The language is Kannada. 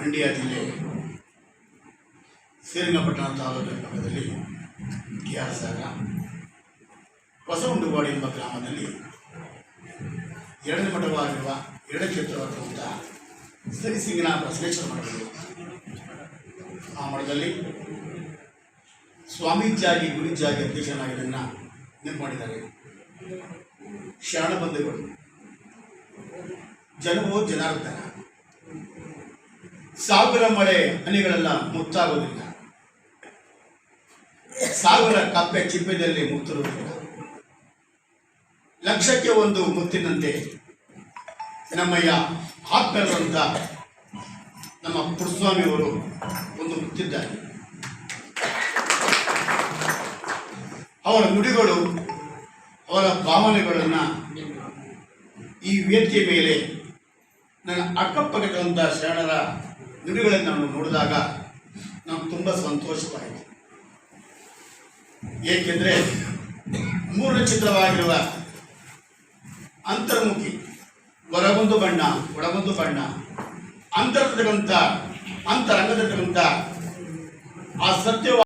ಮಂಡ್ಯ ಜಿಲ್ಲೆ ಶ್ರೀರಂಗಪಟ್ಟಣ ತಾಲೂಕಿನ ಪಕ್ಕದಲ್ಲಿ ಕೆ.ಆರ್. ಸಾಗರ ಹೊಸಗುಂಡುವಾಡಿ ಎಂಬ ಗ್ರಾಮದಲ್ಲಿ ಎರಡನೇ ಮಠವಾಗಿರುವ ಎರಡಕ್ಷೇತ್ರವಾಗಿರುವಂಥ ಶ್ರೀಸಿಂಗನ ಬಸವೇಶ್ವರ ಮಠಗಳು. ಆ ಮಠದಲ್ಲಿ ಸ್ವಾಮೀಜಿಯಾಗಿ ಗುರುಜಿಯಾಗಿ ಅಧ್ಯಕ್ಷನಾಗಿ ಇದನ್ನು ನಿರ್ಮಾಡಿದ್ದಾರೆ. ಶರಣ ಬಂಧುಗಳು, ಜನವೋ ಜನಾರ್ದನ, ಸಾವಿರ ಮಳೆ ಹನಿಗಳೆಲ್ಲ ಮುತ್ತಾಗೋದಿಲ್ಲ, ಸಾವಿರ ಕಪ್ಪೆ ಚಿಪ್ಪೆದಲ್ಲಿ ಮುತ್ತಿರುವುದಿಲ್ಲ. ಲಕ್ಷಕ್ಕೆ ಒಂದು ಮುತ್ತಿನಂತೆ ನಮ್ಮಯ್ಯ ಆತ್ಮೀಯರಂತ ನಮ್ಮ ಪುಟ್ಟಸ್ವಾಮಿಯವರು ಒಂದು ಮುತ್ತಿದ್ದಾರೆ. ಅವರ ನುಡಿಗಳು, ಅವರ ಭಾವನೆಗಳನ್ನು ಈ ವೇದಿಕೆ ಮೇಲೆ ನನ್ನ ಅಕ್ಕಪಕ್ಕದಂಥ ಶರಣರ ನುಡಿಗಳನ್ನು ನಾನು ನೋಡಿದಾಗ ನಾವು ತುಂಬ ಸಂತೋಷವಾಯಿತು. ಏಕೆಂದರೆ ಮೂರನೇ ಚಿತ್ರವಾಗಿರುವ ಅಂತರ್ಮುಖಿ, ಹೊರಗೊಂದು ಬಣ್ಣ ಒಳಗೊಂದು ಬಣ್ಣ, ಅಂತರಂಗದಲ್ಲಿರುವಂಥ ಆ ಸತ್ಯವಾದ